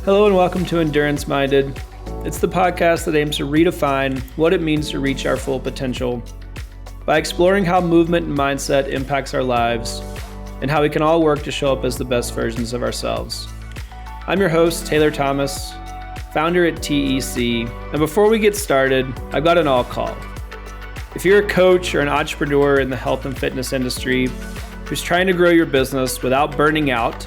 Hello and welcome to Endurance Minded. It's the podcast that aims to redefine what it means to reach our full potential by exploring how movement and mindset impacts our lives and how we can all work to show up as the best versions of ourselves. I'm your host, Taylor Thomas, founder at TEC, and before we get started, I've got an all call. If you're a coach or an entrepreneur in the health and fitness industry who's trying to grow your business without burning out,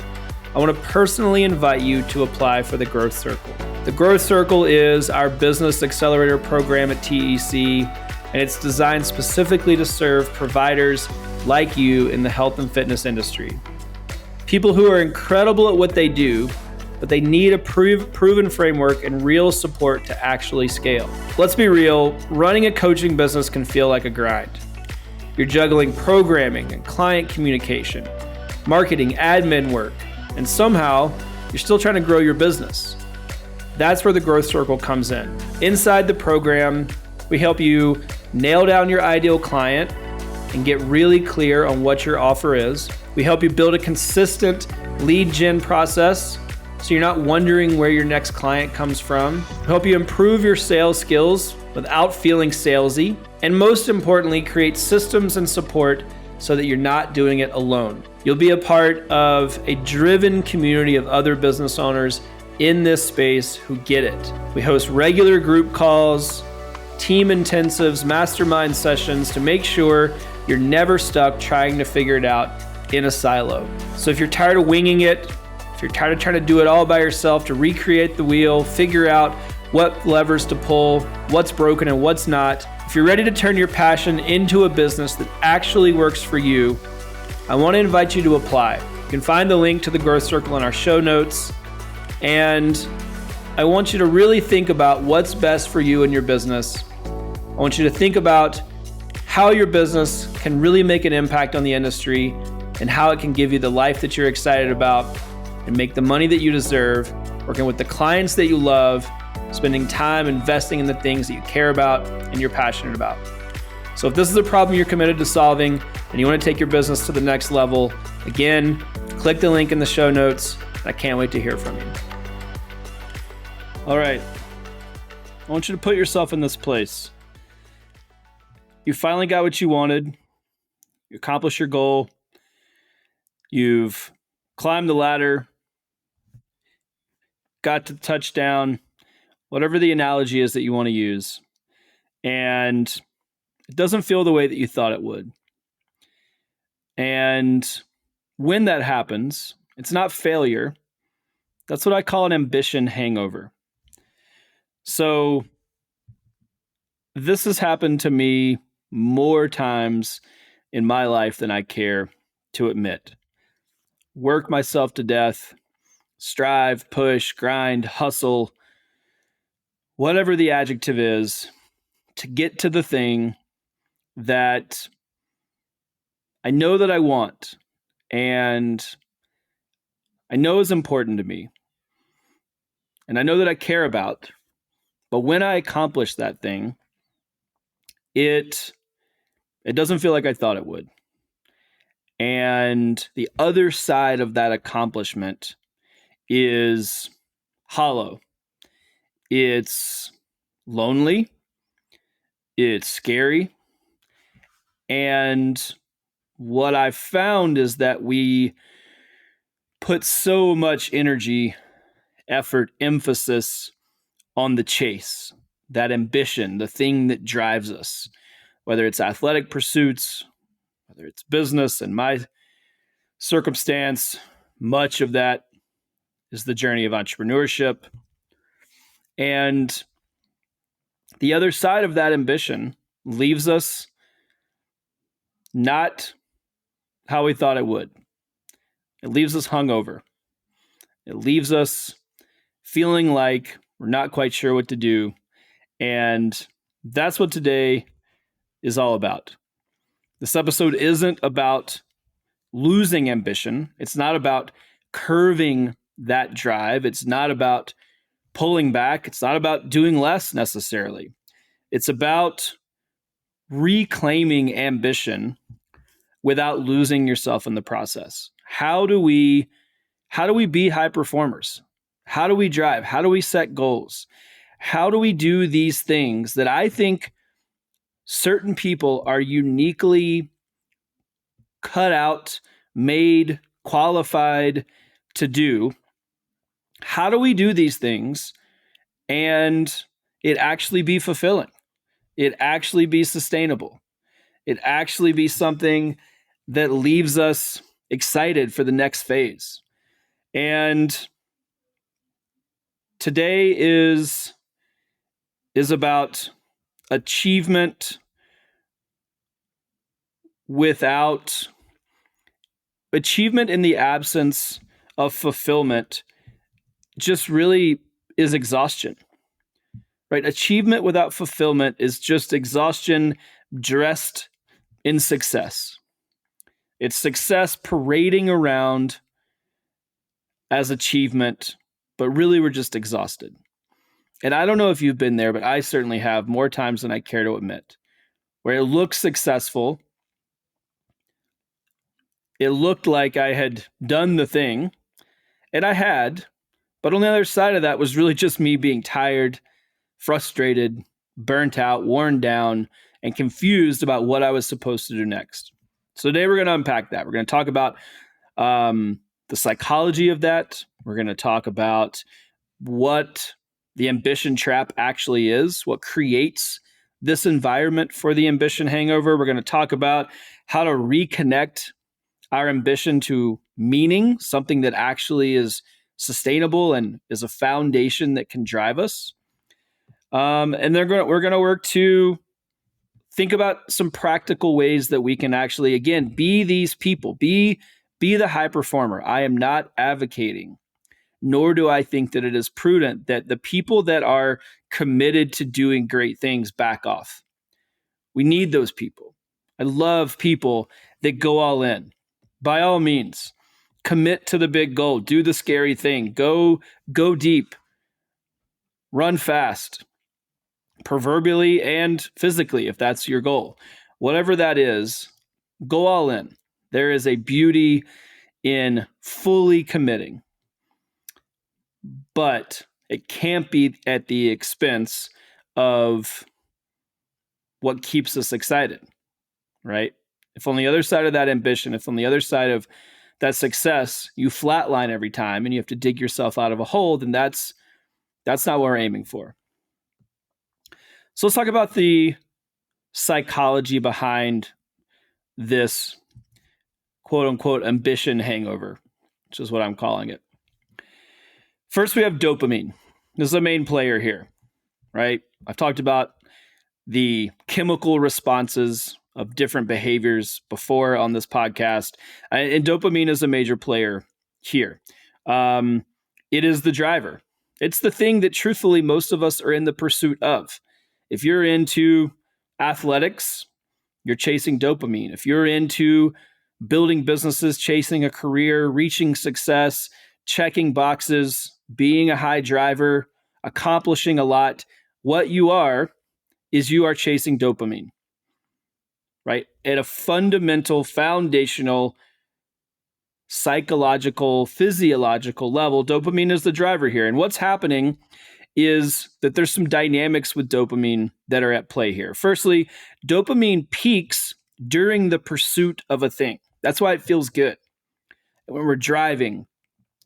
I want to personally invite you to apply for the Growth Circle. The Growth Circle is our business accelerator program at TEC, and it's designed specifically to serve providers like you in the health and fitness industry. People who are incredible at what they do, but they need a proven framework and real support to actually scale. Let's be real, running a coaching business can feel like a grind. You're juggling programming and client communication, marketing, admin work, and somehow you're still trying to grow your business. That's where the Growth Circle comes in. Inside the program, we help you nail down your ideal client and get really clear on what your offer is. We help you build a consistent lead gen process so you're not wondering where your next client comes from. We help you improve your sales skills without feeling salesy. And most importantly, create systems and support so that you're not doing it alone. You'll be a part of a driven community of other business owners in this space who get it. We host regular group calls, team intensives, mastermind sessions to make sure you're never stuck trying to figure it out in a silo. So if you're tired of winging it, if you're tired of trying to do it all by yourself, to recreate the wheel, figure out what levers to pull, what's broken and what's not, if you're ready to turn your passion into a business that actually works for you, I want to invite you to apply. You can find the link to the Growth Circle in our show notes. And I want you to really think about what's best for you and your business. I want you to think about how your business can really make an impact on the industry and how it can give you the life that you're excited about and make the money that you deserve, working with the clients that you love, spending time investing in the things that you care about and you're passionate about. So if this is a problem you're committed to solving and you want to take your business to the next level, again, click the link in the show notes. I can't wait to hear from you. All right. I want you to put yourself in this place. You finally got what you wanted. You accomplished your goal. You've climbed the ladder, got to the touchdown, whatever the analogy is that you want to use. And it doesn't feel the way that you thought it would. And when that happens, it's not failure. That's what I call an ambition hangover. So this has happened to me more times in my life than I care to admit. Work myself to death, strive, push, grind, hustle, whatever the adjective is, to get to the thing that I know that I want and I know is important to me and I know that I care about. But when I accomplish that thing, it doesn't feel like I thought it would. And the other side of that accomplishment is hollow. It's lonely. It's scary. And what I've found is that we put so much energy, effort, emphasis on the chase, that ambition, the thing that drives us, whether it's athletic pursuits, whether it's business. In my circumstance, much of that is the journey of entrepreneurship. And the other side of that ambition leaves us not how we thought it would. It leaves us hungover. It leaves us feeling like we're not quite sure what to do. And that's what today is all about. This episode isn't about losing ambition. It's not about curving that drive. It's not about pulling back. It's not about doing less necessarily. It's about reclaiming ambition without losing yourself in the process. How do we be high performers? How do we drive? How do we set goals? How do we do these things that I think certain people are uniquely cut out, made, qualified to do? How do we do these things and it actually be fulfilling? It actually be sustainable? It actually be something that leaves us excited for the next phase? And today is about achievement without achievement in the absence of fulfillment just really is exhaustion, right? Achievement without fulfillment is just exhaustion dressed in success. It's success parading around as achievement, but really we're just exhausted. And I don't know if you've been there, but I certainly have more times than I care to admit, where it looks successful. It looked like I had done the thing, and I had, but on the other side of that was really just me being tired, frustrated, burnt out, worn down, and confused about what I was supposed to do next. So today we're going to unpack that. We're going to talk about the psychology of that. We're going to talk about what the ambition trap actually is, what creates this environment for the ambition hangover. We're going to talk about how to reconnect our ambition to meaning, something that actually is sustainable and is a foundation that can drive us. And we're going to work to think about some practical ways that we can actually, again, be these people, be the high performer. I am not advocating, nor do I think that it is prudent that the people that are committed to doing great things back off. We need those people. I love people that go all in. By all means, commit to the big goal, do the scary thing, go deep, run fast, proverbially and physically, if that's your goal. Whatever that is, go all in. There is a beauty in fully committing, but it can't be at the expense of what keeps us excited, right? If on the other side of that ambition, if on the other side of that success, you flatline every time and you have to dig yourself out of a hole, then that's not what we're aiming for. So let's talk about the psychology behind this quote unquote ambition hangover, which is what I'm calling it. First, we have dopamine. This is the main player here, right? I've talked about the chemical responses of different behaviors before on this podcast, and dopamine is a major player here. It is the driver. It's the thing that truthfully most of us are in the pursuit of. If you're into athletics, you're chasing dopamine. If you're into building businesses, chasing a career, reaching success, checking boxes, being a high driver, accomplishing a lot, what you are chasing dopamine, right? At a fundamental, foundational, psychological, physiological level, dopamine is the driver here. And what's happening is that there's some dynamics with dopamine that are at play here. Firstly, dopamine peaks during the pursuit of a thing. That's why it feels good. When we're driving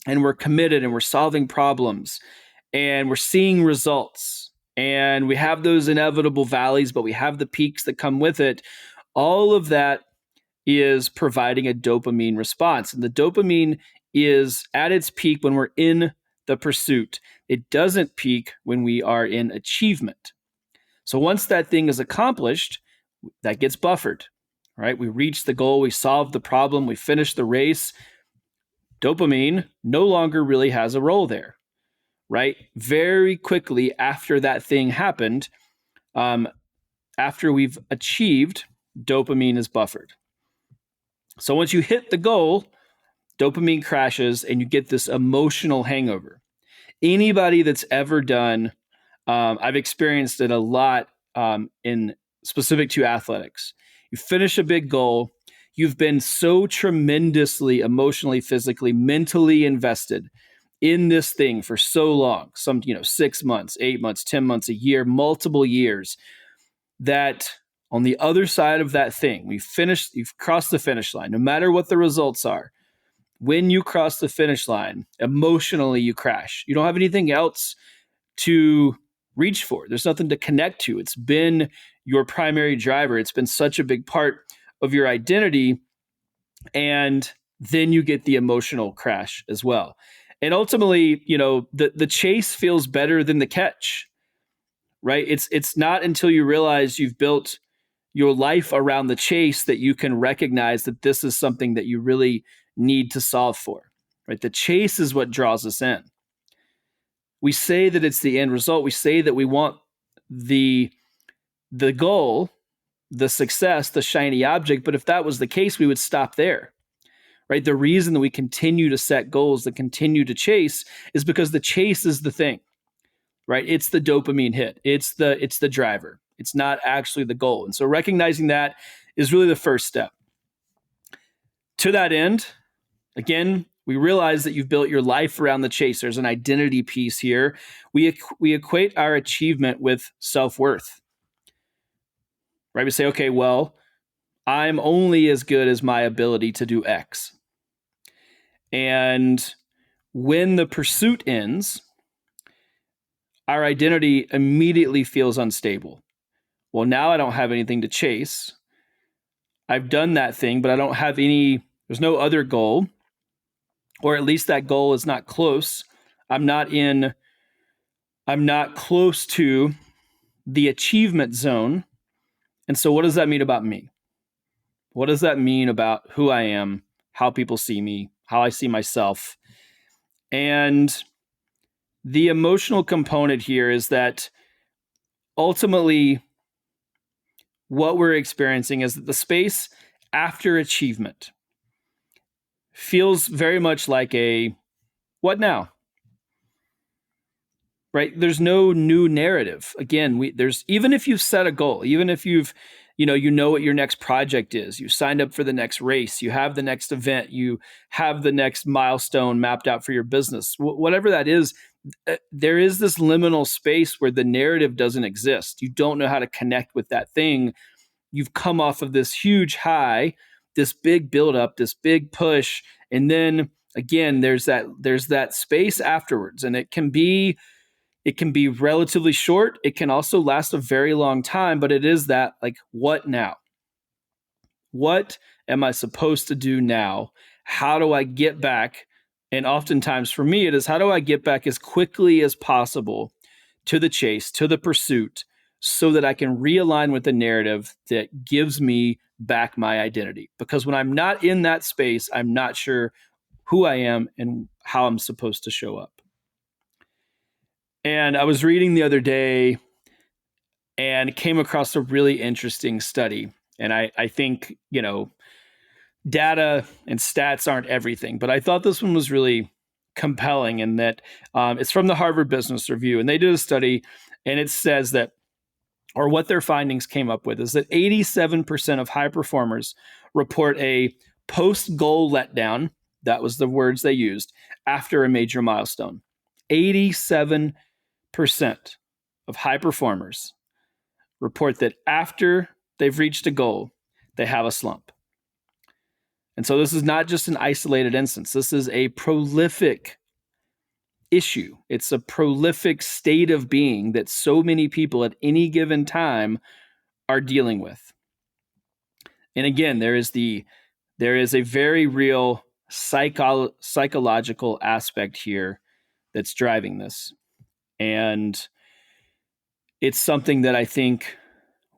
and we're committed and we're solving problems and we're seeing results and we have those inevitable valleys, but we have the peaks that come with it. All of that is providing a dopamine response. And the dopamine is at its peak when we're in the pursuit. It doesn't peak when we are in achievement. So once that thing is accomplished, that gets buffered, right? We reach the goal, we solve the problem, we finish the race. Dopamine no longer really has a role there, right? Very quickly after that thing happened, after we've achieved, dopamine is buffered. So once you hit the goal, dopamine crashes and you get this emotional hangover. Anybody that's ever done, I've experienced it a lot in specific to athletics. You finish a big goal, you've been so tremendously emotionally, physically, mentally invested in this thing for so long, 6 months, 8 months, 10 months, a year, multiple years, that on the other side of that thing, you've crossed the finish line, no matter what the results are. When you cross the finish line, emotionally you crash. You don't have anything else to reach for. There's nothing to connect to. It's been your primary driver. It's been such a big part of your identity. And then you get the emotional crash as well. And ultimately, the chase feels better than the catch, right? It's not until you realize you've built your life around the chase that you can recognize that this is something that you really need to solve for, right? The chase is what draws us in. We say that it's the end result. We say that we want the goal, the success, the shiny object. But if that was the case, we would stop there, right? The reason that we continue to set goals, that continue to chase, is because the chase is the thing, right? It's the dopamine hit. It's the driver. It's not actually the goal. And so recognizing that is really the first step. To that end, again, we realize that you've built your life around the chase. There's an identity piece here. We equate our achievement with self-worth, right? We say, okay, well, I'm only as good as my ability to do X. And when the pursuit ends, our identity immediately feels unstable. Well, now I don't have anything to chase. I've done that thing, but I don't have there's no other goal, or at least that goal is not close. I'm not close to the achievement zone. And so what does that mean about me? What does that mean about who I am, how people see me, how I see myself? And the emotional component here is that ultimately what we're experiencing is that the space after achievement feels very much like a what now? Right? There's no new narrative. Again, there's even if you've set a goal, even if you've you know what your next project is, you signed up for the next race, you have the next event, you have the next milestone mapped out for your business, whatever that is, there is this liminal space where the narrative doesn't exist. You don't know how to connect with that thing. You've come off of this huge high, this big buildup, this big push, and then again, there's that space afterwards, and it can be relatively short. It can also last a very long time, but it is that like, what now? What am I supposed to do now? How do I get back? And oftentimes for me, it is how do I get back as quickly as possible to the chase, to the pursuit, so that I can realign with the narrative that gives me back my identity. Because when I'm not in that space, I'm not sure who I am and how I'm supposed to show up. And I was reading the other day and came across a really interesting study. And I think, data and stats aren't everything, but I thought this one was really compelling in that it's from the Harvard Business Review. And they did a study, and it says that, or what their findings came up with, is that 87% of high performers report a post-goal letdown. That was the words they used after a major milestone. 87% of high performers report that after they've reached a goal, they have a slump. And so this is not just an isolated instance. This is a prolific issue. It's a prolific state of being that so many people at any given time are dealing with. And again, there is a very real psychological aspect here that's driving this. And it's something that I think,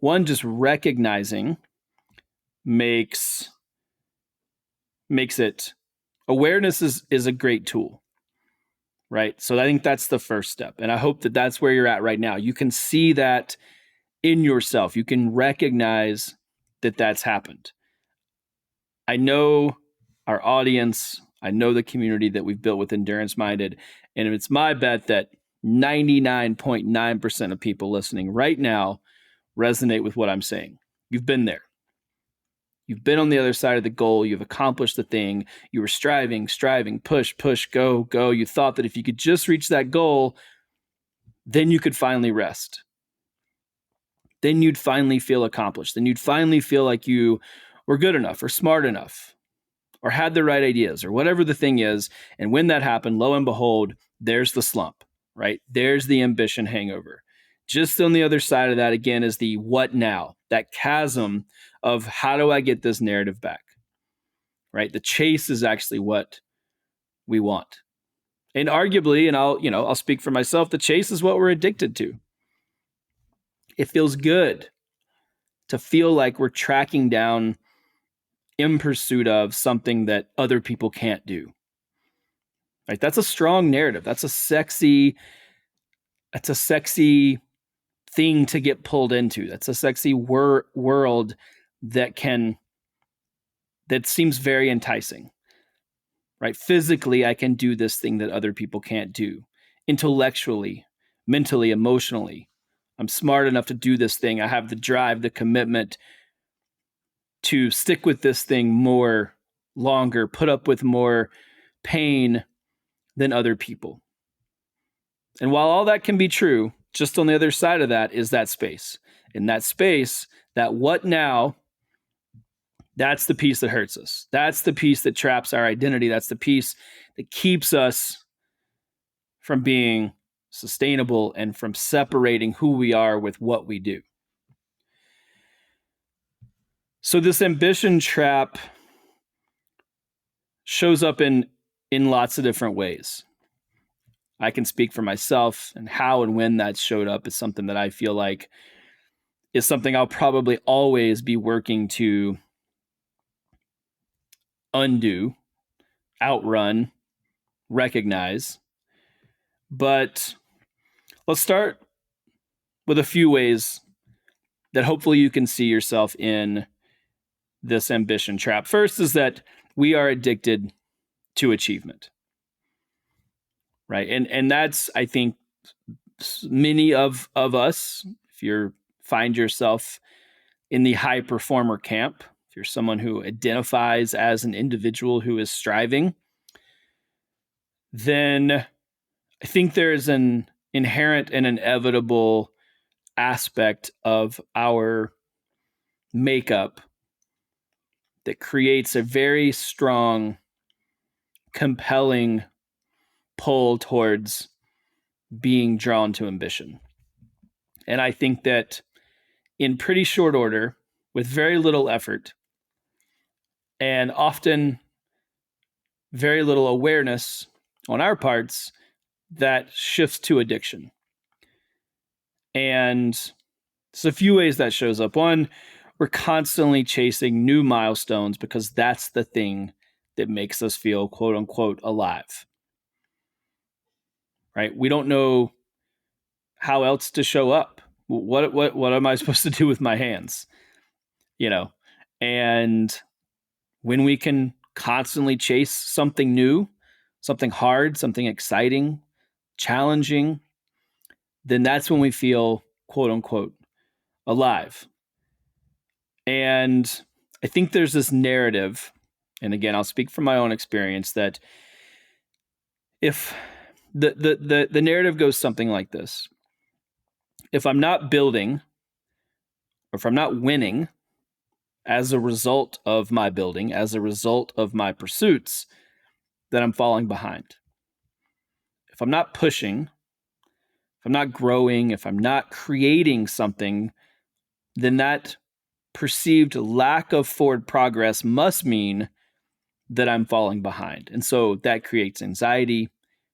one, just recognizing makes it, awareness is a great tool, right? So I think that's the first step. And I hope that that's where you're at right now. You can see that in yourself. You can recognize that that's happened. I know our audience, I know the community that we've built with Endurance Minded, and it's my bet that 99.9% of people listening right now resonate with what I'm saying. You've been there. You've been on the other side of the goal. You've accomplished the thing. You were striving, push, go. You thought that if you could just reach that goal, then you could finally rest. Then you'd finally feel accomplished. Then you'd finally feel like you were good enough or smart enough or had the right ideas or whatever the thing is. And when that happened, lo and behold, there's the slump, right? There's the ambition hangover. Just on the other side of that, again, is the what now, that chasm of how do I get this narrative back, right? The chase is actually what we want. And arguably, and I'll speak for myself, the chase is what we're addicted to. It feels good to feel like we're tracking down in pursuit of something that other people can't do. Right? That's a strong narrative. That's a sexy thing to get pulled into. That's a sexy world that seems very enticing. Right? Physically, I can do this thing that other people can't do. Intellectually, mentally, emotionally, I'm smart enough to do this thing. I have the drive, the commitment to stick with this thing longer, put up with more pain than other people. And while all that can be true, just on the other side of that is that space. In that space, that what now, that's the piece that hurts us. That's the piece that traps our identity. That's the piece that keeps us from being sustainable and from separating who we are with what we do. So this ambition trap shows up in lots of different ways. I can speak for myself, and how and when that showed up is something that I feel like is something I'll probably always be working to undo, outrun, recognize. But let's start with a few ways that hopefully you can see yourself in this ambition trap. First is that we are addicted to achievement, right? And that's, I think, many of us, if you find yourself in the high performer camp, if you're someone who identifies as an individual who is striving, then I think there is an inherent and inevitable aspect of our makeup that creates a very strong, compelling pull towards being drawn to ambition. And I think that in pretty short order, with very little effort, and often very little awareness on our parts, that shifts to addiction. And there's a few ways that shows up. One, we're constantly chasing new milestones because that's the thing that makes us feel, quote unquote, alive. Right? We don't know how else to show up. What am I supposed to do with my hands? And when we can constantly chase something new, something hard, something exciting, challenging, then that's when we feel, quote unquote, alive. And I think there's this narrative, and again, I'll speak from my own experience, that if the narrative goes something like this: if I'm not building, or if I'm not winning as a result of my building, as a result of my pursuits, then I'm falling behind. If I'm not pushing, if I'm not growing, if I'm not creating something, then that perceived lack of forward progress must mean that I'm falling behind. And so that creates anxiety,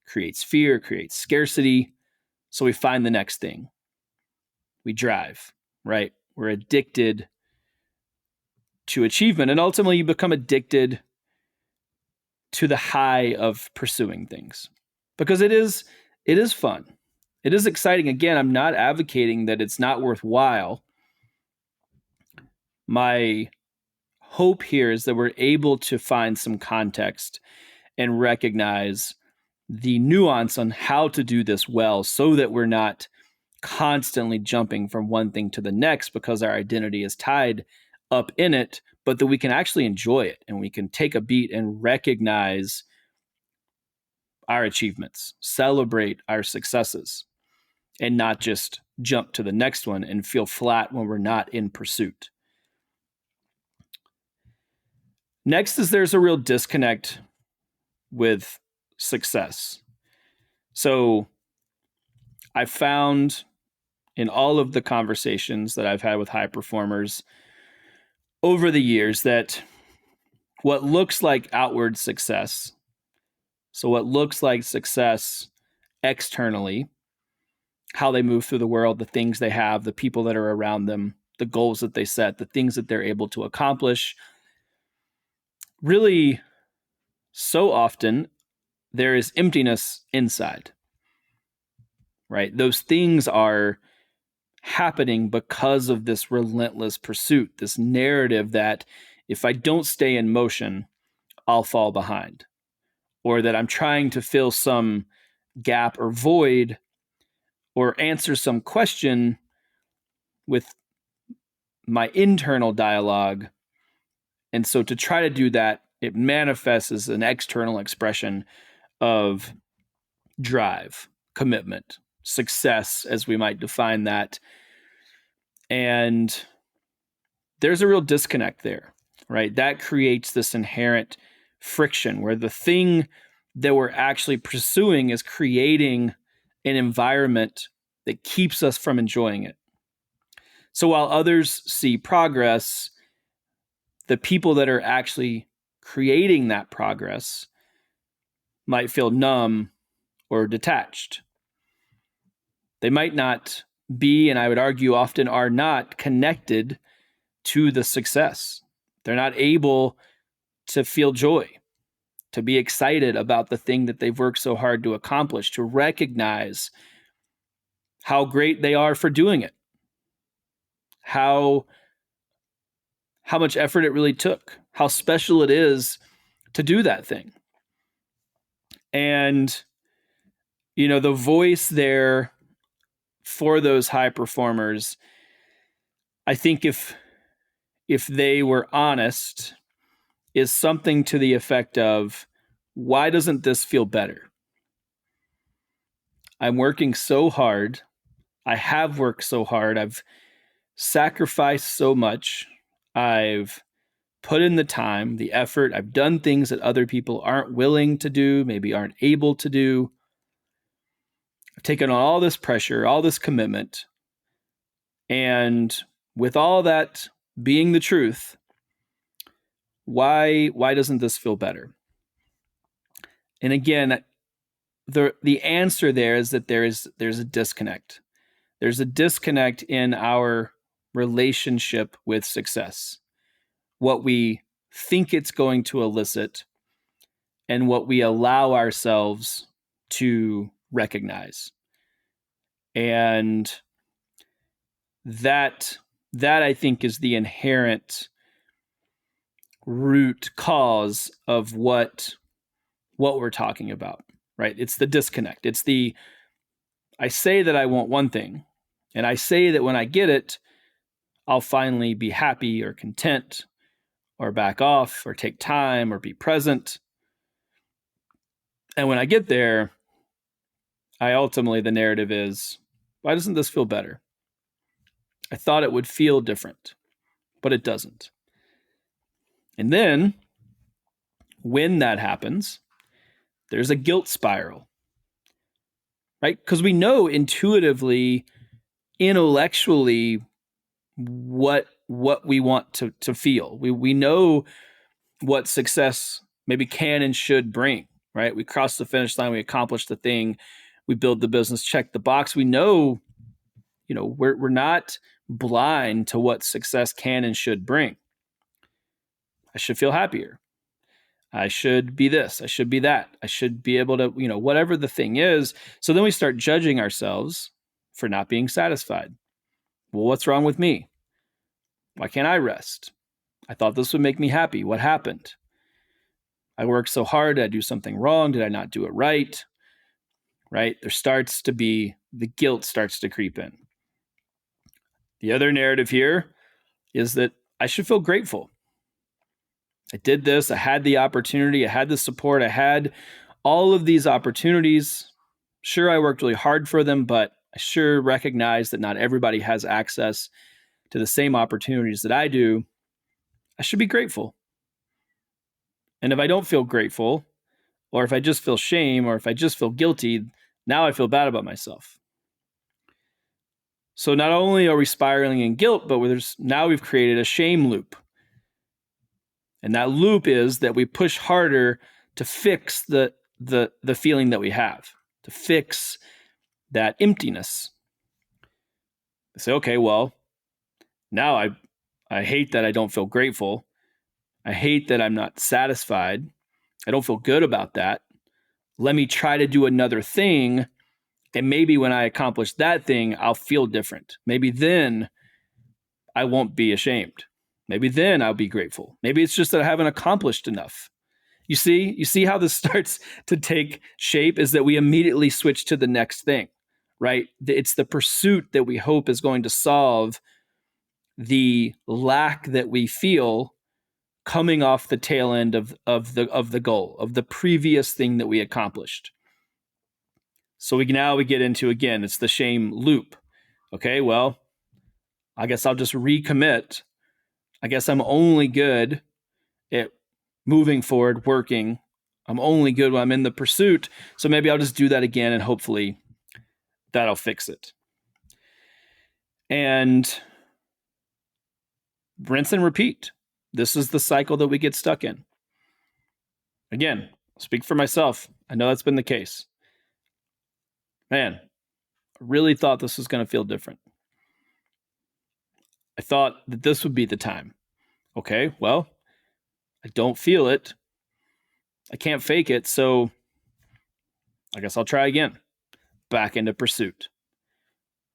creates fear, creates scarcity. So we find the next thing. We drive, right? We're addicted to achievement, and ultimately you become addicted to the high of pursuing things, because it is fun. It is exciting. Again, I'm not advocating that it's not worthwhile. My hope here is that we're able to find some context and recognize the nuance on how to do this well, so that we're not constantly jumping from one thing to the next because our identity is tied up in it, but that we can actually enjoy it and we can take a beat and recognize our achievements, celebrate our successes, and not just jump to the next one and feel flat when we're not in pursuit. Next is there's a real disconnect with success. So I found in all of the conversations that I've had with high performers over the years that what looks like outward success, so what looks like success externally, how they move through the world, the things they have, the people that are around them, the goals that they set, the things that they're able to accomplish, really so often there is emptiness inside, right? Those things are happening because of this relentless pursuit, this narrative that if I don't stay in motion, I'll fall behind, or that I'm trying to fill some gap or void or answer some question with my internal dialogue. And so to try to do that, it manifests as an external expression of drive, commitment, success, as we might define that. And there's a real disconnect there, right? That creates this inherent friction where the thing that we're actually pursuing is creating an environment that keeps us from enjoying it. So while others see progress, the people that are actually creating that progress might feel numb or detached. They might not be, and I would argue often are not, connected to the success. They're not able to feel joy, to be excited about the thing that they've worked so hard to accomplish, to recognize how great they are for doing it, how much effort it really took, how special it is to do that thing. And, the voice there for those high performers, I think if they were honest, is something to the effect of, why doesn't this feel better? I'm working so hard. I have worked so hard. I've sacrificed so much. I've put in the time, the effort. I've done things that other people aren't willing to do, maybe aren't able to do. I've taken on all this pressure, all this commitment. And with all that being the truth, why doesn't this feel better? And again, the answer there is that there's a disconnect. There's a disconnect in our relationship with success, what we think it's going to elicit, and what we allow ourselves to recognize. And that I think is the inherent root cause of what we're talking about, right? It's the disconnect. It's I say that I want one thing, and I say that when I get it, I'll finally be happy or content or back off or take time or be present. And when I get there, the narrative is, why doesn't this feel better? I thought it would feel different, but it doesn't. And then when that happens, there's a guilt spiral, right? Because we know intuitively, intellectually, what we want to feel. We know what success maybe can and should bring, right? We cross the finish line, we accomplish the thing, we build the business, check the box. We know, we're not blind to what success can and should bring. I should feel happier. I should be this. I should be that. I should be able to, whatever the thing is. So then we start judging ourselves for not being satisfied. Well, what's wrong with me? Why can't I rest? I thought this would make me happy. What happened? I worked so hard. Did I do something wrong? Did I not do it right? Right? There starts to be, the guilt starts to creep in. The other narrative here is that I should feel grateful. I did this. I had the opportunity. I had the support. I had all of these opportunities. Sure, I worked really hard for them, but I sure recognize that not everybody has access to the same opportunities that I do. I should be grateful. And if I don't feel grateful, or if I just feel shame, or if I just feel guilty, now I feel bad about myself. So not only are we spiraling in guilt, but now we've created a shame loop. And that loop is that we push harder to fix the feeling that we have, to fix that emptiness. I say, okay, well, now I hate that I don't feel grateful. I hate that I'm not satisfied. I don't feel good about that. Let me try to do another thing. And maybe when I accomplish that thing, I'll feel different. Maybe then I won't be ashamed. Maybe then I'll be grateful. Maybe it's just that I haven't accomplished enough. You see how this starts to take shape is that we immediately switch to the next thing, right? It's the pursuit that we hope is going to solve the lack that we feel coming off the tail end of the goal, of the previous thing that we accomplished. So we get into, again, it's the shame loop. Okay, well, I guess I'll just recommit. I guess I'm only good at moving forward, working. I'm only good when I'm in the pursuit. So maybe I'll just do that again and hopefully that'll fix it. And rinse and repeat. This is the cycle that we get stuck in. Again, I'll speak for myself. I know that's been the case. Man, I really thought this was going to feel different. I thought that this would be the time. Okay, well, I don't feel it. I can't fake it, so I guess I'll try again. Back into pursuit.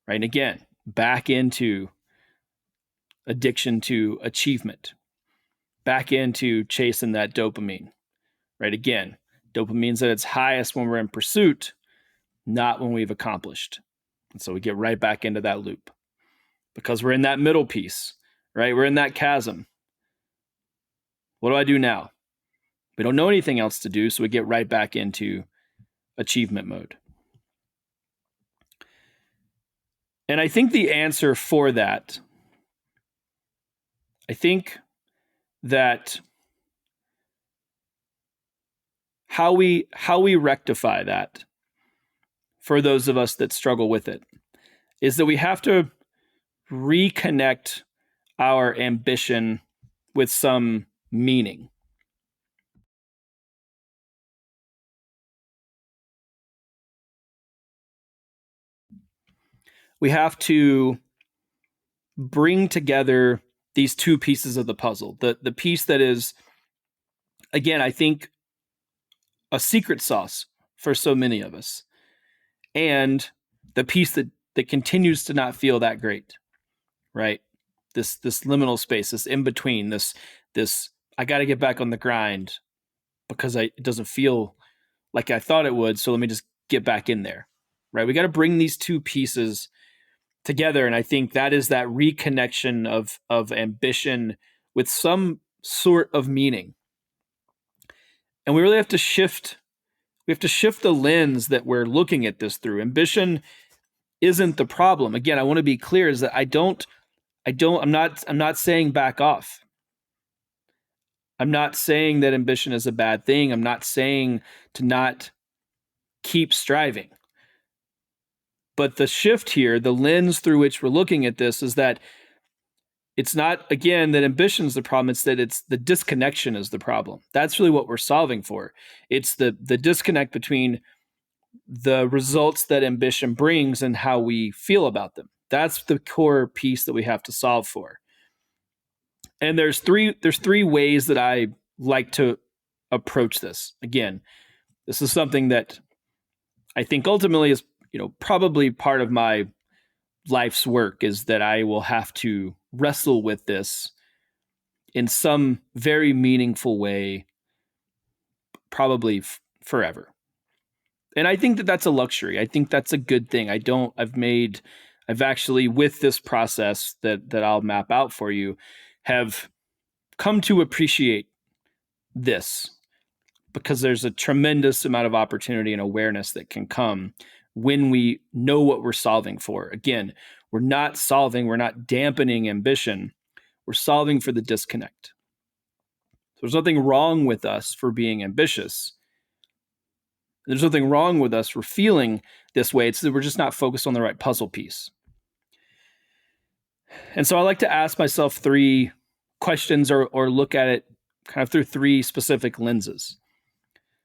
Right? And again, back into addiction to achievement. Back into chasing that dopamine. Right? Again, dopamine's at its highest when we're in pursuit, not when we've accomplished. And so we get right back into that loop because we're in that middle piece, right? We're in that chasm. What do I do now? We don't know anything else to do, so we get right back into achievement mode. And I think the answer for that, I think that how we rectify that for those of us that struggle with it is that we have to reconnect our ambition with some meaning. We have to bring together these two pieces of the puzzle. The piece that is, again, I think a secret sauce for so many of us, and the piece that continues to not feel that great, right? This liminal space, this in between, this I got to get back on the grind because it doesn't feel like I thought it would. So let me just get back in there, right? We got to bring these two pieces together, and I think that is that reconnection of ambition with some sort of meaning. And we really have to shift. We have to shift the lens that we're looking at this through. Ambition isn't the problem. Again, I want to be clear is that I'm not saying back off. I'm not saying that ambition is a bad thing. I'm not saying to not keep striving. But the shift here, the lens through which we're looking at this is that it's not, again, that ambition is the problem. It's that it's the disconnection is the problem. That's really what we're solving for. It's the disconnect between the results that ambition brings and how we feel about them. That's the core piece that we have to solve for. And there's three ways that I like to approach this. Again, this is something that I think ultimately is, probably part of my life's work, is that I will have to wrestle with this in some very meaningful way, probably forever. And I think that that's a luxury. I think that's a good thing. I've actually, with this process that I'll map out for you, have come to appreciate this, because there's a tremendous amount of opportunity and awareness that can come when we know what we're solving for. Again, we're not dampening ambition. We're solving for the disconnect. So there's nothing wrong with us for being ambitious. There's nothing wrong with us for feeling this way. It's that we're just not focused on the right puzzle piece. And so I like to ask myself 3 questions or look at it kind of through 3 specific lenses.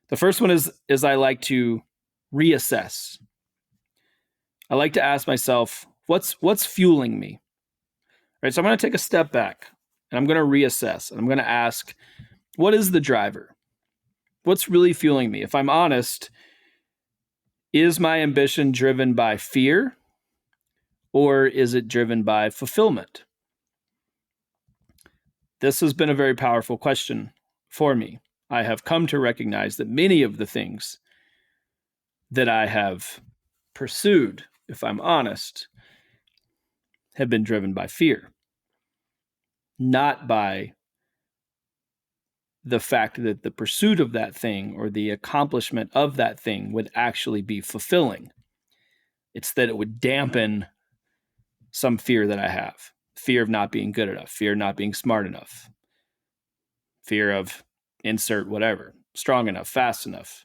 The first one is I like to reassess. I like to ask myself, what's fueling me? Right? So I'm going to take a step back and I'm going to reassess, and I'm going to ask, what is the driver? What's really fueling me? If I'm honest, is my ambition driven by fear, or is it driven by fulfillment? This has been a very powerful question for me. I have come to recognize that many of the things that I have pursued, if I'm honest, have been driven by fear, not by the fact that the pursuit of that thing or the accomplishment of that thing would actually be fulfilling. It's that it would dampen some fear that I have. Fear of not being good enough, fear of not being smart enough, fear of insert whatever, strong enough, fast enough,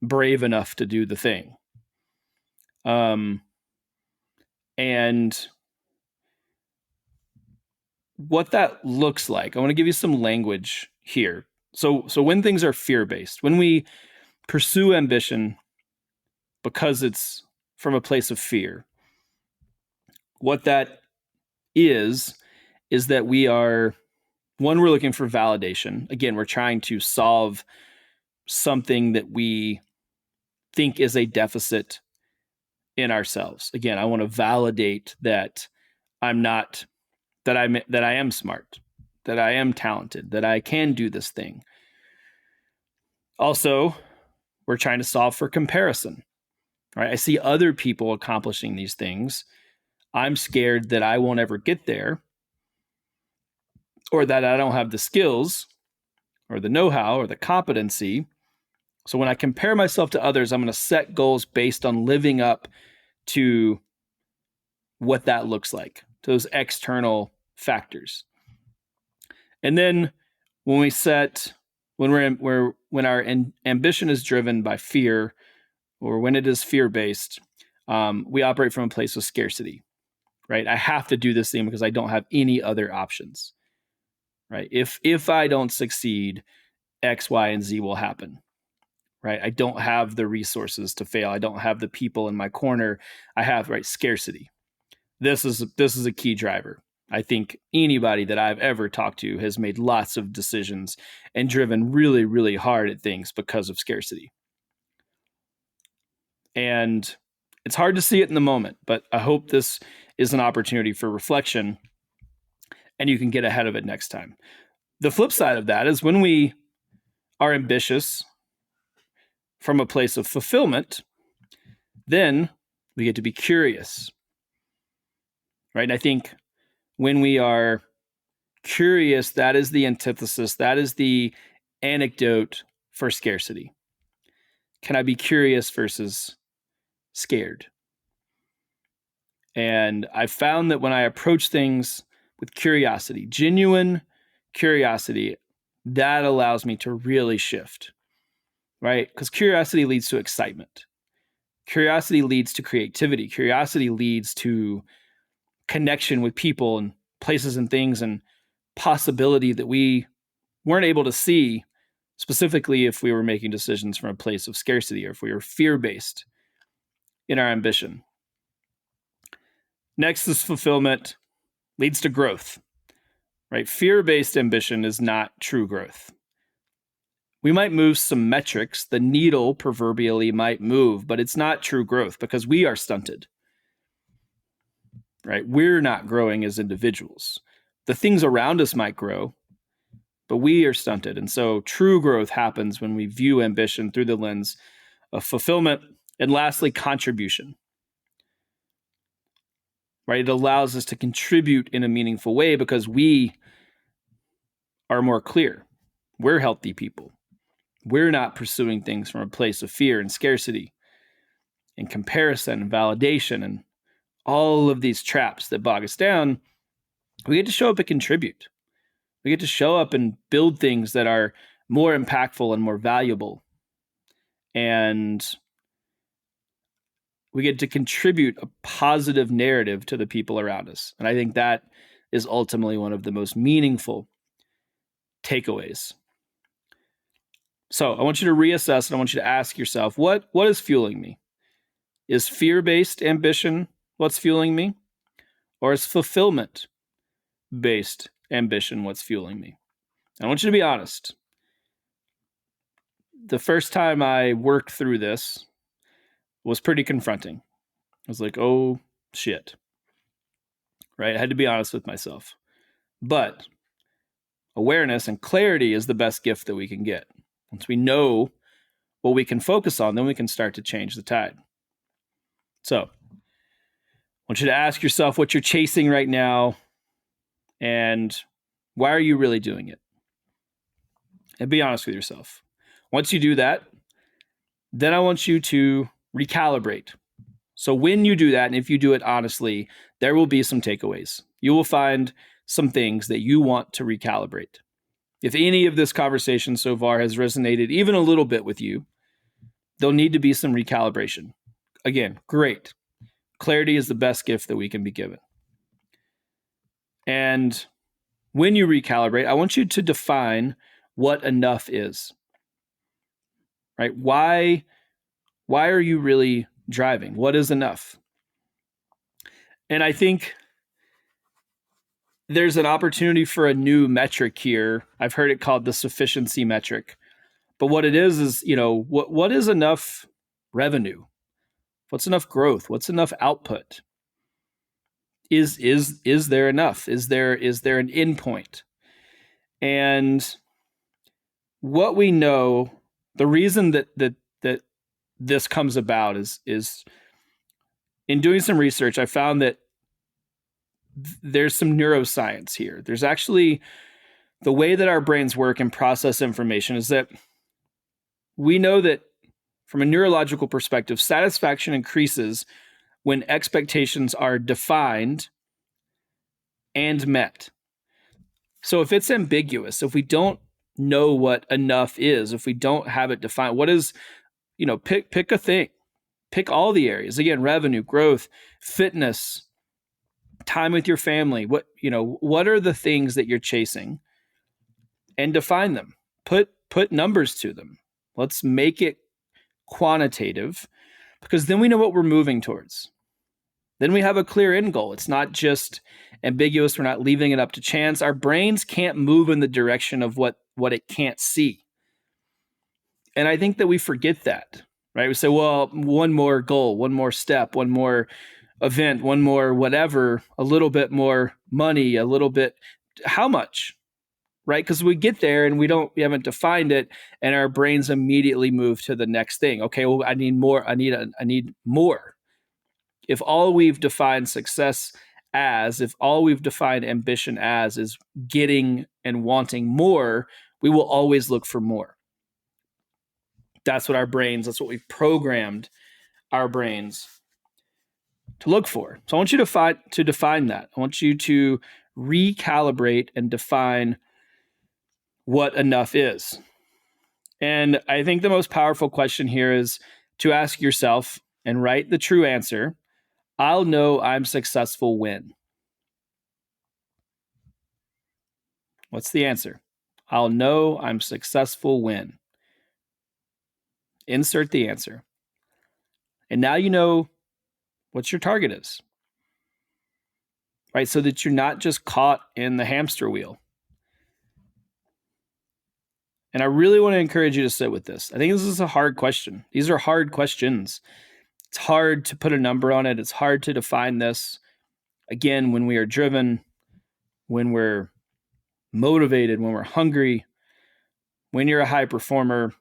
brave enough to do the thing. And what that looks like, I want to give you some language here. So when things are fear-based, when we pursue ambition because it's from a place of fear, what that is that we're looking for validation. Again, we're trying to solve something that we think is a deficit in ourselves. Again, I want to validate that I am smart, that I am talented, that I can do this thing. Also, we're trying to solve for comparison. Right? I see other people accomplishing these things. I'm scared that I won't ever get there, or that I don't have the skills or the know-how or the competency. So when I compare myself to others, I'm going to set goals based on living up to what that looks like, to those external factors. And then when our ambition is driven by fear, or when it is fear-based, we operate from a place of scarcity, right? I have to do this thing because I don't have any other options, right? If I don't succeed, X, Y, and Z will happen, right? I don't have the resources to fail. I don't have the people in my corner. I have, right, scarcity. This is a key driver. I think anybody that I've ever talked to has made lots of decisions and driven really, really hard at things because of scarcity. And it's hard to see it in the moment, but I hope this is an opportunity for reflection and you can get ahead of it next time. The flip side of that is when we are ambitious from a place of fulfillment, then we get to be curious, right? And I think when we are curious, that is the antithesis, that is the antidote for scarcity. Can I be curious versus scared? And I found that when I approach things with curiosity, genuine curiosity, that allows me to really shift, right? Because curiosity leads to excitement. Curiosity leads to creativity. Curiosity leads to connection with people and places and things and possibility that we weren't able to see, specifically if we were making decisions from a place of scarcity or if we were fear-based in our ambition. Next is fulfillment, leads to growth, right? Fear-based ambition is not true growth. We might move some metrics, the needle proverbially might move, but it's not true growth because we are stunted, right? We're not growing as individuals. The things around us might grow, but we are stunted. And so true growth happens when we view ambition through the lens of fulfillment. And lastly, contribution, right? It allows us to contribute in a meaningful way because we are more clear. We're healthy people. We're not pursuing things from a place of fear and scarcity and comparison and validation and all of these traps that bog us down. We get to show up and contribute. We get to show up and build things that are more impactful and more valuable. And we get to contribute a positive narrative to the people around us. And I think that is ultimately one of the most meaningful takeaways. So I want you to reassess and I want you to ask yourself, what is fueling me? Is fear-based ambition what's fueling me? Or is fulfillment-based ambition what's fueling me? I want you to be honest. The first time I worked through this was pretty confronting. I was like, oh, shit. Right? I had to be honest with myself. But awareness and clarity is the best gift that we can get. Once we know what we can focus on, then we can start to change the tide. So I want you to ask yourself what you're chasing right now and why are you really doing it? And be honest with yourself. Once you do that, then I want you to recalibrate. So when you do that, and if you do it honestly, there will be some takeaways. You will find some things that you want to recalibrate. If any of this conversation so far has resonated even a little bit with you, there'll need to be some recalibration. Again, great. Clarity is the best gift that we can be given. And when you recalibrate, I want you to define what enough is. Right? Why are you really driving? What is enough? And I think there's an opportunity for a new metric here. I've heard it called the sufficiency metric. But what it is, what is enough revenue? What's enough growth? What's enough output? Is there enough? Is there an endpoint? And what we know, the reason that this comes about is in doing some research, I found that there's some neuroscience here. There's actually the way that our brains work and process information is that we know that from a neurological perspective, satisfaction increases when expectations are defined and met. So if it's ambiguous, if we don't know what enough is, if we don't have it defined, what is, pick a thing, pick all the areas. Again, revenue, growth, fitness, time with your family. What are the things that you're chasing? And define them. Put numbers to them. Let's make it quantitative because then we know what we're moving towards. Then we have a clear end goal. It's not just ambiguous. We're not leaving it up to chance. Our brains can't move in the direction of what it can't see. And I think that we forget that, right? We say, well, one more goal, one more step, one more event, one more whatever, a little bit more money, a little bit, how much, right? Because we get there and we haven't defined it and our brains immediately move to the next thing. Okay, well, I need more. I need more. If all we've defined success as, if all we've defined ambition as is getting and wanting more, we will always look for more. That's what we've programmed our brains to look for. So I want you to define that. I want you to recalibrate and define what enough is. And I think the most powerful question here is to ask yourself and write the true answer. I'll know I'm successful when. What's the answer? I'll know I'm successful when. Insert the answer. And now you know what your target is, right? So that you're not just caught in the hamster wheel. And I really want to encourage you to sit with this. I think this is a hard question. These are hard questions. It's hard to put a number on it. It's hard to define this. Again, when we are driven, when we're motivated, when we're hungry, when you're a high performer,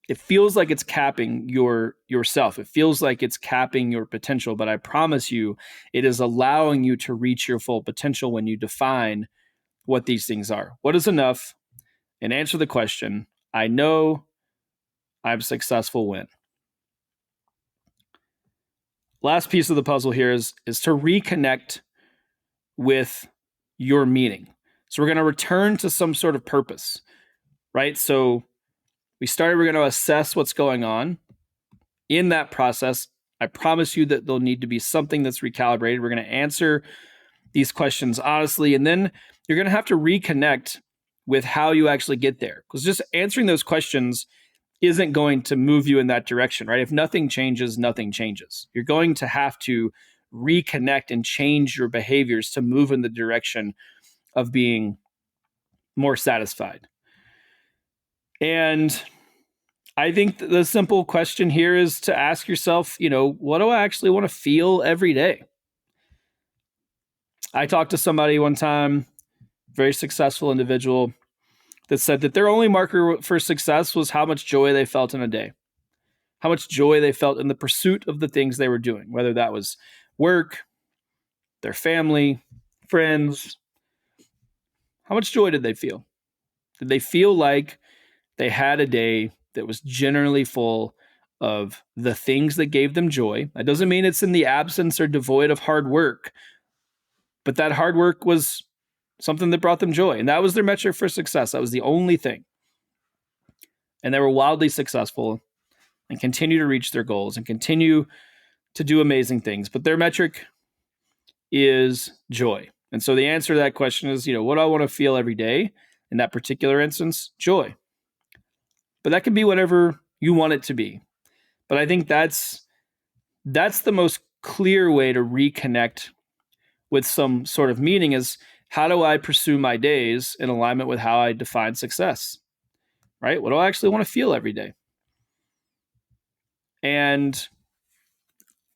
it feels like it's capping yourself. It feels like it's capping your potential, but I promise you, it is allowing you to reach your full potential when you define what these things are. What is enough? And answer the question, I know I'm successful when. Last piece of the puzzle here is to reconnect with your meaning. So we're going to return to some sort of purpose, right? So we're going to assess what's going on. In that process, I promise you that there'll need to be something that's recalibrated. We're going to answer these questions honestly, and then you're going to have to reconnect with how you actually get there. Because just answering those questions isn't going to move you in that direction, right? If nothing changes, nothing changes. You're going to have to reconnect and change your behaviors to move in the direction of being more satisfied. And I think the simple question here is to ask yourself, what do I actually want to feel every day? I talked to somebody one time, very successful individual, that said that their only marker for success was how much joy they felt in a day, how much joy they felt in the pursuit of the things they were doing, whether that was work, their family, friends. How much joy did they feel? Did they feel like they had a day that was generally full of the things that gave them joy? That doesn't mean it's in the absence or devoid of hard work, but that hard work was something that brought them joy. And that was their metric for success. That was the only thing. And they were wildly successful and continue to reach their goals and continue to do amazing things. But their metric is joy. And so the answer to that question is, what do I want to feel every day? In that particular instance, joy. But that can be whatever you want it to be. But I think that's the most clear way to reconnect with some sort of meaning is, how do I pursue my days in alignment with how I define success? Right? What do I actually want to feel every day? And,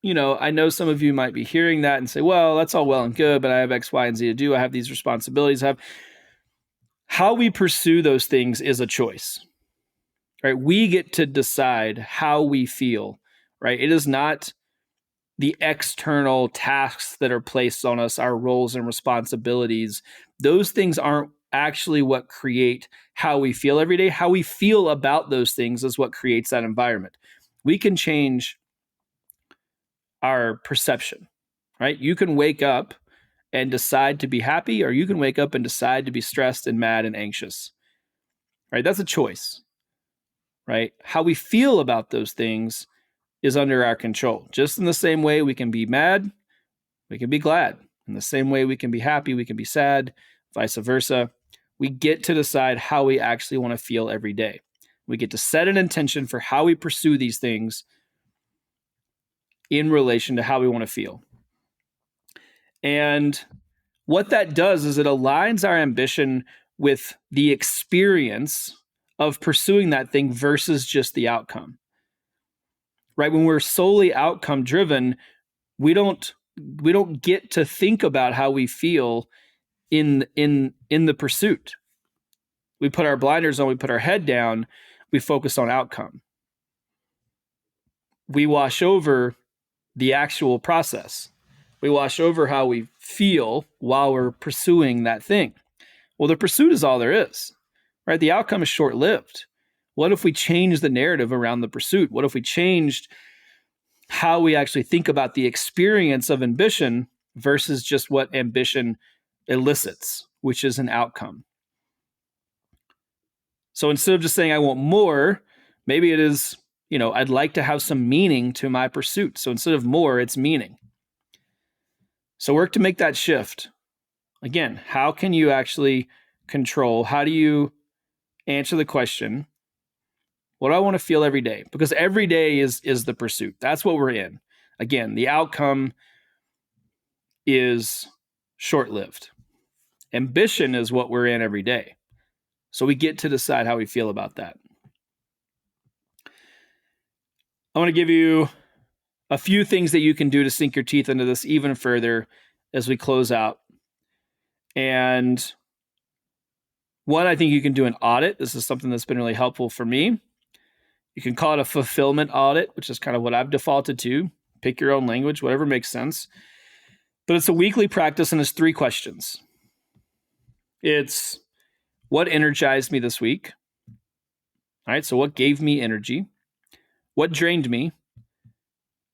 I know some of you might be hearing that and say, well, that's all well and good, but I have X, Y, and Z to do. I have these responsibilities. How we pursue those things is a choice, right? We get to decide how we feel, right? It is not the external tasks that are placed on us, our roles and responsibilities. Those things aren't actually what create how we feel every day. How we feel about those things is what creates that environment. We can change our perception, right? You can wake up and decide to be happy, or you can wake up and decide to be stressed and mad and anxious, right? That's a choice, right? How we feel about those things is under our control. Just in the same way we can be mad, we can be glad. In the same way we can be happy, we can be sad, vice versa. We get to decide how we actually want to feel every day. We get to set an intention for how we pursue these things in relation to how we want to feel. And what that does is it aligns our ambition with the experience of pursuing that thing versus just the outcome. Right? When we're solely outcome driven, we don't get to think about how we feel in the pursuit. We put our blinders on, we put our head down, we focus on outcome. We wash over the actual process. We wash over how we feel while we're pursuing that thing. Well, the pursuit is all there is, right? The outcome is short-lived. What if we change the narrative around the pursuit? What if we changed how we actually think about the experience of ambition versus just what ambition elicits, which is an outcome? So instead of just saying, I want more, maybe it is, I'd like to have some meaning to my pursuit. So instead of more, it's meaning. So work to make that shift. Again, how can you actually control? How do you answer the question, what do I want to feel every day? Because every day is the pursuit. That's what we're in. Again, the outcome is short-lived. Ambition is what we're in every day. So we get to decide how we feel about that. I want to give you a few things that you can do to sink your teeth into this even further as we close out. And one, I think you can do an audit. This is something that's been really helpful for me. You can call it a fulfillment audit, which is kind of what I've defaulted to. Pick your own language, whatever makes sense. But it's a weekly practice and it's 3 questions. It's what energized me this week. All right, so what gave me energy? What drained me?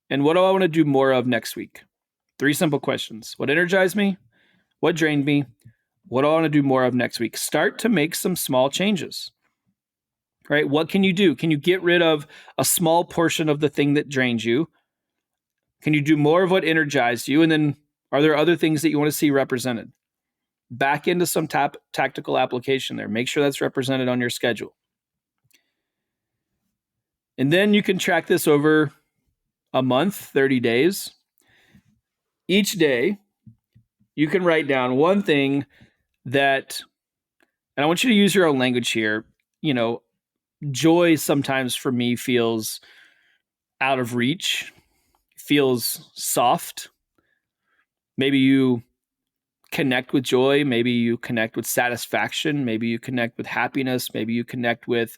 And what do I want to do more of next week? 3 simple questions. What energized me? What drained me? What do I want to do more of next week? Start to make some small changes. Right? What can you do? Can you get rid of a small portion of the thing that drains you? Can you do more of what energized you? And then are there other things that you want to see represented? Back into some tactical application there. Make sure that's represented on your schedule. And then you can track this over a month, 30 days. Each day, you can write down one thing that, and I want you to use your own language here. Joy sometimes for me feels out of reach, feels soft. Maybe you connect with joy. Maybe you connect with satisfaction. Maybe you connect with happiness. Maybe you connect with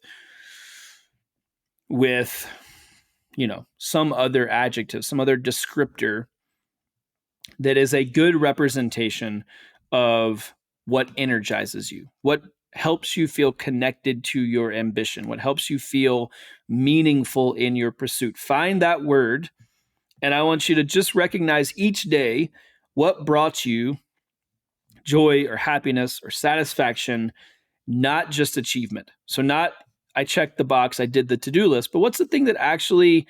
some other adjective, some other descriptor that is a good representation of what energizes you, what helps you feel connected to your ambition, what helps you feel meaningful in your pursuit. Find that word, and I want you to just recognize each day what brought you joy or happiness or satisfaction, not just achievement. So not, I checked the box, I did the to-do list, but what's the thing that actually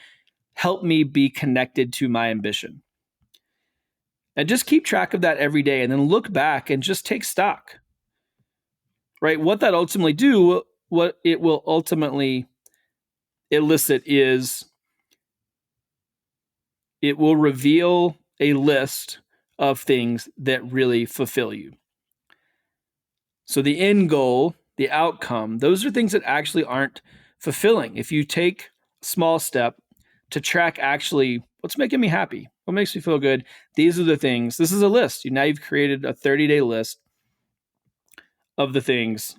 helped me be connected to my ambition? And just keep track of that every day and then look back and just take stock. Right? What that ultimately do, what it will ultimately elicit is it will reveal a list of things that really fulfill you. So the end goal, the outcome, those are things that actually aren't fulfilling. If you take a small step to track actually what's making me happy, what makes me feel good, these are the things. This is a list. Now you've created a 30-day list of the things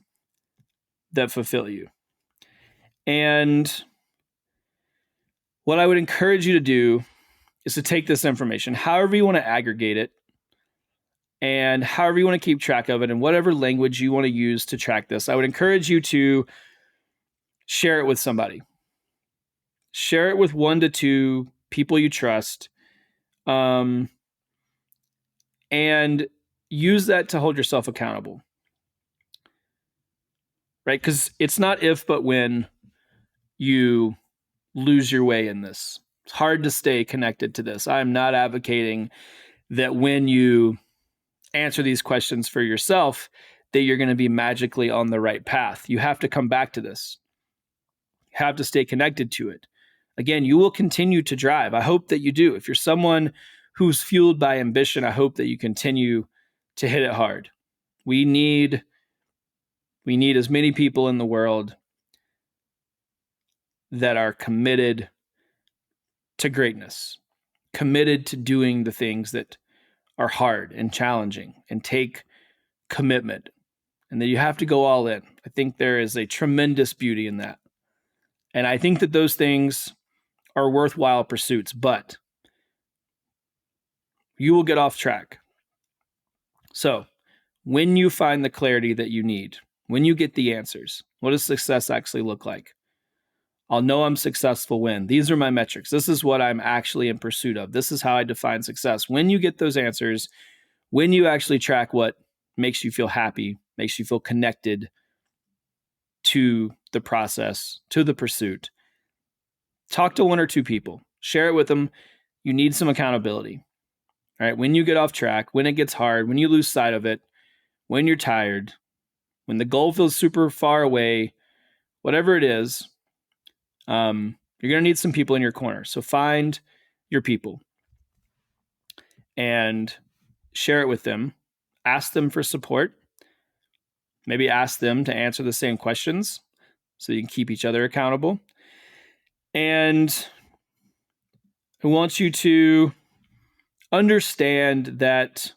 that fulfill you. And what I would encourage you to do is to take this information, however you want to aggregate it, and however you want to keep track of it, and whatever language you want to use to track this. I would encourage you to share it with somebody. Share it with 1 to 2 people you trust, and use that to hold yourself accountable. Right? Because it's not if, but when you lose your way in this. It's hard to stay connected to this. I'm not advocating that when you answer these questions for yourself, that you're going to be magically on the right path. You have to come back to this. You have to stay connected to it. Again, you will continue to drive. I hope that you do. If you're someone who's fueled by ambition, I hope that you continue to hit it hard. We need as many people in the world that are committed to greatness, committed to doing the things that are hard and challenging and take commitment, and that you have to go all in. I think there is a tremendous beauty in that. And I think that those things are worthwhile pursuits, but you will get off track. So when you find the clarity that you need, when you get the answers, what does success actually look like? I'll know I'm successful when. These are my metrics. This is what I'm actually in pursuit of. This is how I define success. When you get those answers, when you actually track what makes you feel happy, makes you feel connected to the process, to the pursuit, talk to 1 or 2 people. Share it with them. You need some accountability. All right? When you get off track, when it gets hard, when you lose sight of it, when you're tired, when the goal feels super far away, whatever it is, you're going to need some people in your corner. So find your people and share it with them. Ask them for support. Maybe ask them to answer the same questions so you can keep each other accountable. And I want you to understand that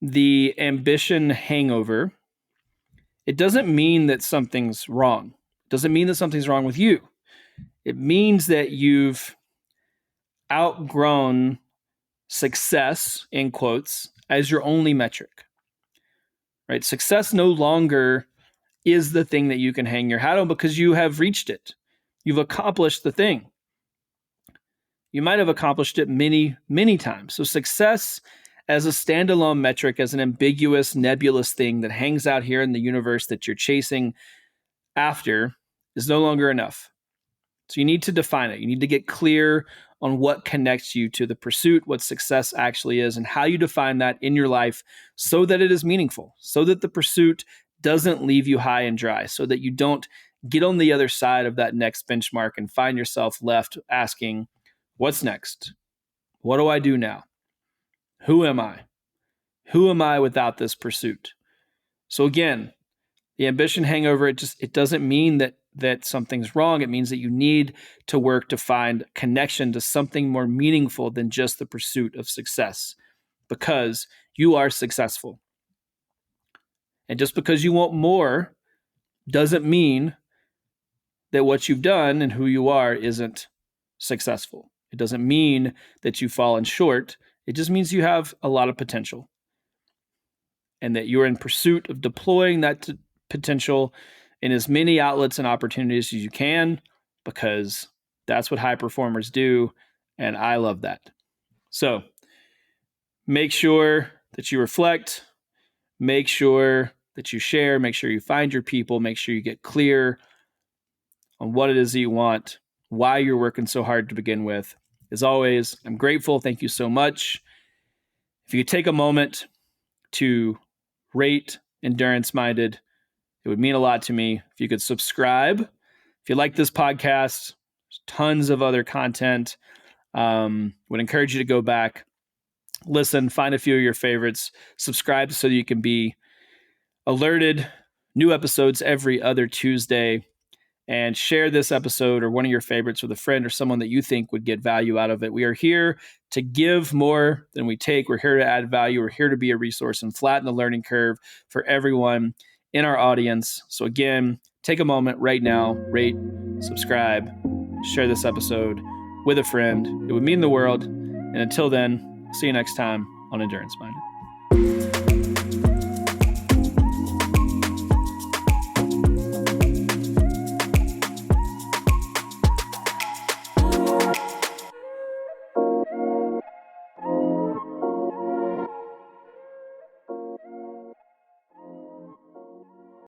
the ambition hangover, it doesn't mean that something's wrong. It doesn't mean that something's wrong with you. It means that you've outgrown success, in quotes, as your only metric. right? Success no longer is the thing that you can hang your hat on because you have reached it. You've accomplished the thing. You might have accomplished it many, many times. So success as a standalone metric, as an ambiguous, nebulous thing that hangs out here in the universe that you're chasing after, is no longer enough. So you need to define it. You need to get clear on what connects you to the pursuit, what success actually is, and how you define that in your life so that it is meaningful, so that the pursuit doesn't leave you high and dry, so that you don't get on the other side of that next benchmark and find yourself left asking, what's next? What do I do now? Who am I? Who am I without this pursuit? So again, the ambition hangover, it doesn't mean that something's wrong. It means that you need to work to find connection to something more meaningful than just the pursuit of success, because you are successful. And just because you want more doesn't mean that what you've done and who you are isn't successful. It doesn't mean that you've fallen short. It just means you have a lot of potential and that you're in pursuit of deploying that potential in as many outlets and opportunities as you can, because that's what high performers do. And I love that. So make sure that you reflect, make sure that you share, make sure you find your people, make sure you get clear on what it is that you want, why you're working so hard to begin with. As always, I'm grateful. Thank you so much. If you could take a moment to rate Endurance Minded, it would mean a lot to me. If you could subscribe, if you like this podcast, there's tons of other content. Would encourage you to go back, listen, find a few of your favorites, subscribe so that you can be alerted. New episodes every other Tuesday. And share this episode or one of your favorites with a friend or someone that you think would get value out of it. We are here to give more than we take. We're here to add value. We're here to be a resource and flatten the learning curve for everyone in our audience. So again, take a moment right now, rate, subscribe, share this episode with a friend. It would mean the world. And until then, see you next time on Endurance Minded.